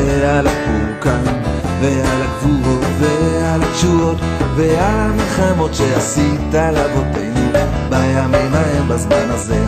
ועל הפורקן ועל הגבורות ועל התשועות ועל המלחמות שעשית לאבותינו בימים ההם בזמן הזה.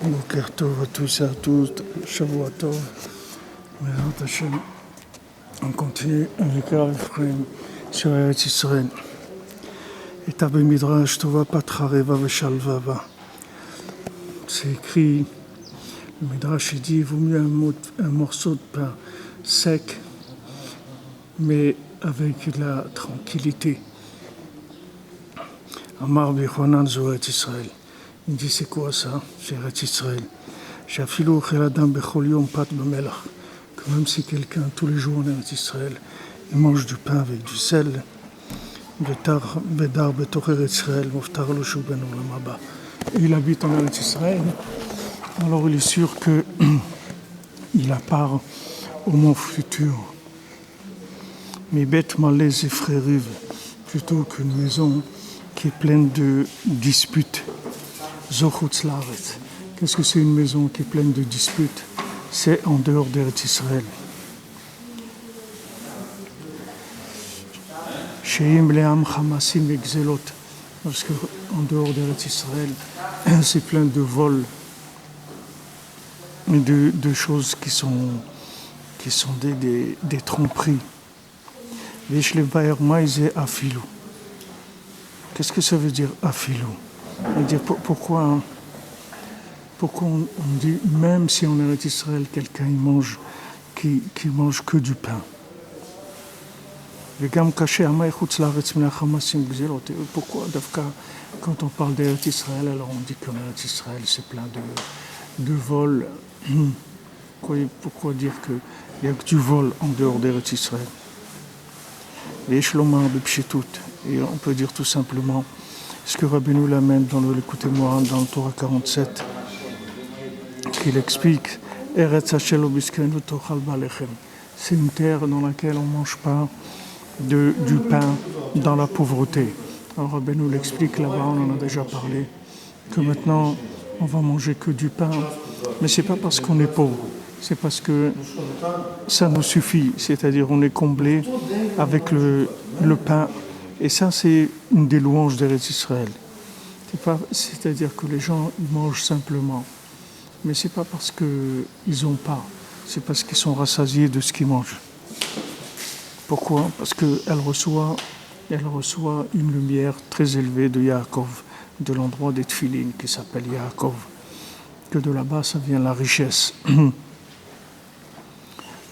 בוקר טוב à tous et à toutes, שבוע טוב, בעזרת השם. On continue avec Ephraim sur Eretz Israël. Et Abé Midrash Tova Patra Reva Veshalva Va. C'est écrit, le Midrash dit, il vaut mieux un morceau de pain sec, mais avec de la tranquillité. Amar Bichonan Zo Eretz Israël. Il dit c'est quoi ça? C'est Eretz Israël. J'affilu ochel adam bechol yom pat b'melach. Que même si quelqu'un tous les jours en Eretz Israël, il mange du pain avec du sel, betar bedar betoch Eretz Israël, moftar lo shu ben olam haba. Et il habite en Eretz Israël, alors il est sûr que il a part au monde futur. Mais bête malais et frérive, plutôt qu'une maison qui est pleine de disputes. Zochutz Laaretz. Qu'est-ce que c'est une maison qui est pleine de disputes? C'est en dehors d'Eretz Israël. Sheim le'am chamasim exelot. Parce qu'en dehors d'Eretz Israël, c'est plein de vols et de choses qui sont des tromperies. Vesh levaer maïze afilou. Qu'est-ce que ça veut dire afilou? Pourquoi on dit, même si en Eretz Israël, quelqu'un qui mange que du pain. Pourquoi, quand on parle d'Eretz Israël, alors on dit qu'en Eretz Israël, c'est plein de vols. Pourquoi dire qu'il n'y a que du vol en dehors d'Eretz Israël? Et on peut dire tout simplement, ce que Rabbeinu l'amène dans le L'écoutez-moi, dans le Torah 47, qu'il explique Eretz Hashel Obiskenu Tochal Balechem. C'est une terre dans laquelle on ne mange pas du pain dans la pauvreté. Alors Rabbeinu l'explique là-bas, on en a déjà parlé, que maintenant on va manger que du pain, mais c'est pas parce qu'on est pauvre, c'est parce que ça nous suffit, c'est-à-dire on est comblé avec le pain. Et ça, c'est une des louanges d'Eretz Israël. C'est-à-dire que les gens ils mangent simplement. Mais ce n'est pas parce qu'ils n'ont pas, c'est parce qu'ils sont rassasiés de ce qu'ils mangent. Pourquoi? Parce qu'elle reçoit une lumière très élevée de Yaakov, de l'endroit des Tfilin qui s'appelle Yaakov. Que de là-bas, ça vient la richesse.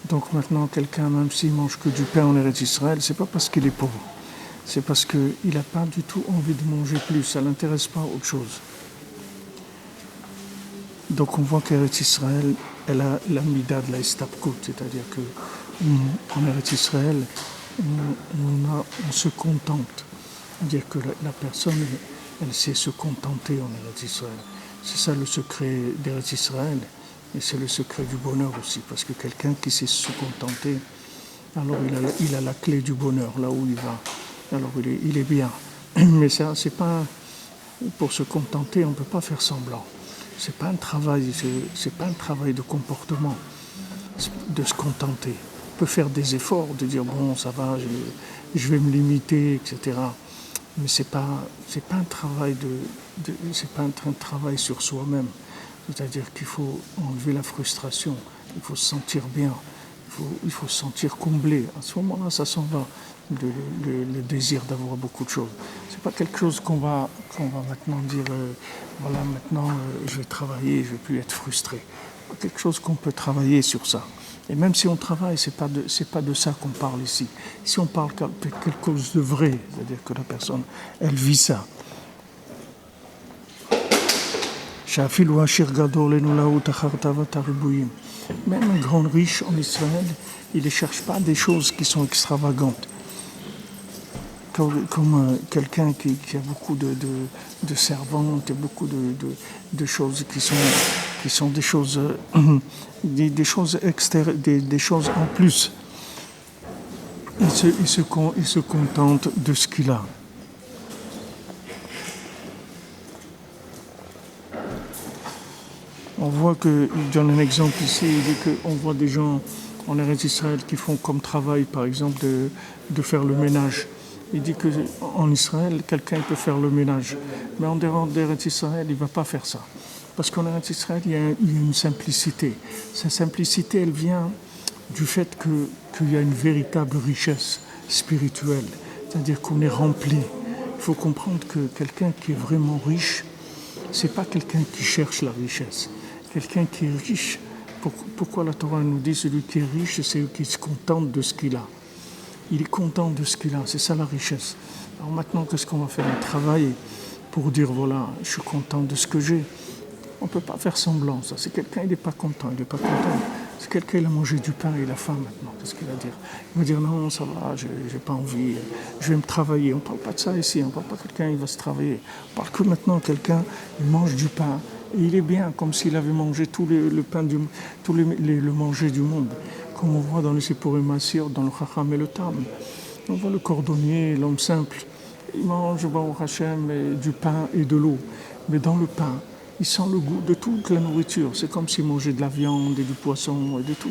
Donc maintenant, quelqu'un, même s'il mange que du pain en Eretz Israël, ce n'est pas parce qu'il est pauvre. C'est parce qu'il n'a pas du tout envie de manger plus, ça ne l'intéresse pas autre chose. Donc on voit qu'Eretz Israël, elle a la mida de la istapkut, c'est-à-dire qu'en Eretz Israël, on se contente. C'est-à-dire que la personne, elle sait se contenter en Eretz Israël. C'est ça le secret d'Eretz Israël, et c'est le secret du bonheur aussi, parce que quelqu'un qui sait se contenter, alors il a la clé du bonheur, là où il va. Alors il est bien. Mais ça, c'est pas pour se contenter, on ne peut pas faire semblant. C'est pas un travail de comportement, de se contenter. On peut faire des efforts, de dire bon ça va, je vais me limiter, etc. Mais c'est pas un travail c'est pas un travail sur soi-même. C'est-à-dire qu'il faut enlever la frustration, il faut se sentir bien, il faut se sentir comblé. À ce moment-là, ça s'en va. le désir d'avoir beaucoup de choses. C'est pas quelque chose qu'on va maintenant dire, voilà, maintenant je vais travailler, je vais plus être frustré. C'est pas quelque chose qu'on peut travailler sur ça. Et même si on travaille, c'est pas de ça qu'on parle ici. Si on parle de quelque chose de vrai, c'est-à-dire que la personne, elle vit ça. Même un grand riche en Israël, il ne cherche pas des choses qui sont extravagantes. Comme quelqu'un qui a beaucoup de servantes et beaucoup de choses qui sont des choses, des choses extérieures, des choses en plus. Il se contente de ce qu'il a. On voit que, il donne un exemple ici, il dit qu'on voit des gens en Eretz Israël qui font comme travail, par exemple, de faire le ménage. Il dit qu'en Israël, quelqu'un peut faire le ménage. Mais en dehors d'Eretz Israël, il ne va pas faire ça. Parce qu'en Eretz Israël, il y a une simplicité. Cette simplicité, elle vient du fait qu'il y a une véritable richesse spirituelle. C'est-à-dire qu'on est rempli. Il faut comprendre que quelqu'un qui est vraiment riche, ce n'est pas quelqu'un qui cherche la richesse. Quelqu'un qui est riche, pourquoi la Torah nous dit celui qui est riche, c'est celui qui se contente de ce qu'il a. Il est content de ce qu'il a, c'est ça la richesse. Alors maintenant, qu'est-ce qu'on va faire? On travaille pour dire, voilà, je suis content de ce que j'ai. On ne peut pas faire semblant, ça. C'est quelqu'un, il n'est pas content, il n'est pas content. C'est quelqu'un, il a mangé du pain, il a faim maintenant. Qu'est-ce qu'il va dire? Il va dire, non, ça va, je n'ai pas envie, je vais me travailler. On ne parle pas de ça ici, on ne parle pas de quelqu'un, il va se travailler. On parle que maintenant, quelqu'un, il mange du pain. Et il est bien, comme s'il avait mangé tout le pain, le manger du monde. Comme on voit dans le Sipurim Asir, dans le Chacham et le Tam. On voit le cordonnier, l'homme simple. Il mange, Baruch Hashem, du pain et de l'eau. Mais dans le pain, il sent le goût de toute la nourriture. C'est comme s'il mangeait de la viande et du poisson et de tout.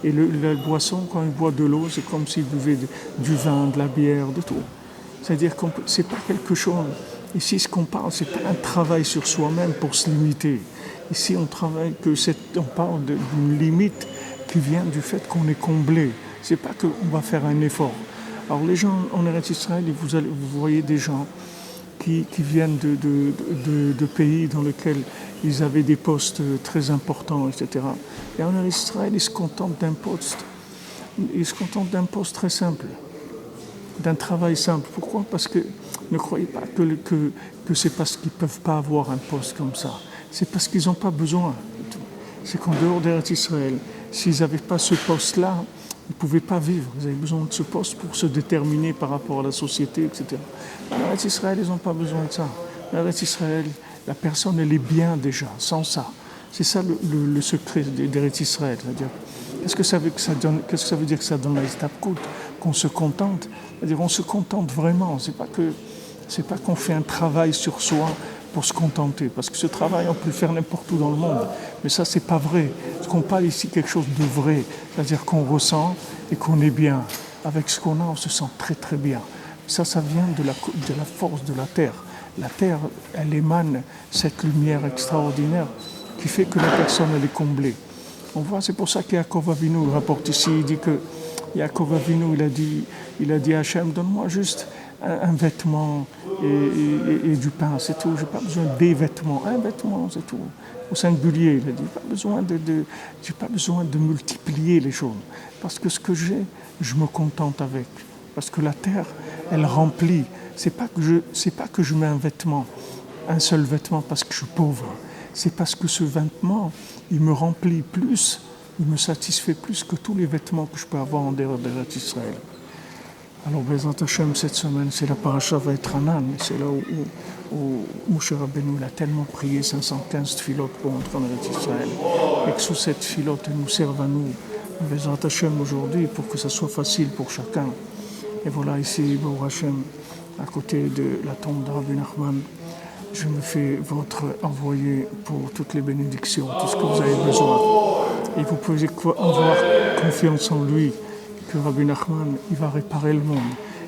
Et la boisson, quand il boit de l'eau, c'est comme s'il buvait du vin, de la bière, de tout. C'est-à-dire que ce n'est pas quelque chose. Ici, ce qu'on parle, ce n'est pas un travail sur soi-même pour se limiter. Ici, on parle d'une limite qui vient du fait qu'on est comblé. Ce n'est pas qu'on va faire un effort. Alors les gens en Eretz Israël, vous voyez des gens qui viennent de pays dans lesquels ils avaient des postes très importants, etc. Et en Eretz Israël, ils se contentent d'un poste. Ils se contentent d'un poste très simple, d'un travail simple. Pourquoi? Parce que ne croyez pas que c'est parce qu'ils ne peuvent pas avoir un poste comme ça. C'est parce qu'ils n'ont pas besoin. C'est qu'en dehors d'Eretz Israël, s'ils n'avaient pas ce poste-là, ils ne pouvaient pas vivre. Ils avaient besoin de ce poste pour se déterminer par rapport à la société, etc. En Eretz Israël, ils n'ont pas besoin de ça. En Eretz Israël, la personne, elle est bien déjà, sans ça. C'est ça le secret d'Eretz Israël. C'est-à-dire, qu'est-ce que ça veut dire que ça donne la Istabkout, qu'on se contente? C'est-à-dire, on se contente vraiment. C'est pas qu'on fait un travail sur soi pour se contenter. Parce que ce travail, on peut le faire n'importe où dans le monde. Mais ça, c'est pas vrai. Parce qu'on parle ici quelque chose de vrai. C'est-à-dire qu'on ressent et qu'on est bien. Avec ce qu'on a, on se sent très très bien. Ça vient de la force de la terre. La terre, elle émane cette lumière extraordinaire qui fait que la personne, elle est comblée. On voit, c'est pour ça qu'Yaakov Avinu rapporte ici, il dit que Yaakov Avinu, il a dit à Hachem, donne-moi juste un vêtement et du pain, c'est tout. Je n'ai pas besoin des vêtements, un vêtement, c'est tout. Au singulier, il a dit, j'ai pas besoin de multiplier les choses. Parce que ce que j'ai, je me contente avec. Parce que la terre, elle remplit. C'est pas que je mets un vêtement, un seul vêtement parce que je suis pauvre. C'est parce que ce vêtement, il me remplit plus, il me satisfait plus que tous les vêtements que je peux avoir en dehors d'Israël. Alors, Bezrat Hashem, cette semaine, c'est la paracha Vaetranan. C'est là où Moshe Rabbeinu a tellement prié 515 tfilotes pour entrer en Eretz Israël. Et que sous cette tfilote, elle nous serve à nous, Bezrat Hashem, aujourd'hui, pour que ça soit facile pour chacun. Et voilà, ici, Baruch Hashem, à côté de la tombe de Rabbi Nachman, je me fais votre envoyé pour toutes les bénédictions, tout ce que vous avez besoin. Et vous pouvez avoir confiance en lui, que Rabbi Nachman, il va réparer le monde.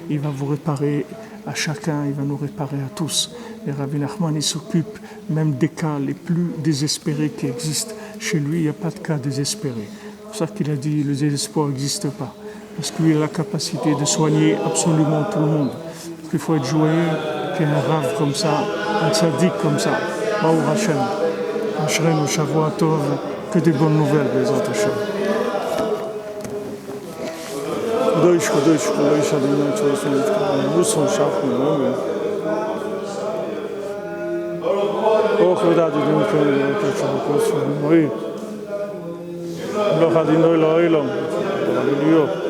Il va vous réparer à chacun, il va nous réparer à tous. Et Rabbi Nachman, il s'occupe même des cas les plus désespérés qui existent. Chez lui, il n'y a pas de cas désespérés. C'est pour ça qu'il a dit, le désespoir n'existe pas. parce qu'il a la capacité de soigner absolument tout le monde. Donc il faut être joyeux qu'il y ait un rave comme ça, un tzaddik comme ça. Baou Hashem. Ashrenu Shavua Tov, que des bonnes nouvelles, Bezrat Hashem. Kodosh, Kodosh, Kodosh, Adonai, Tzorah, Muson, Shachnu, Oh, cuidado de um cão, oui. Lo jardino y lo oilo. Aleluya.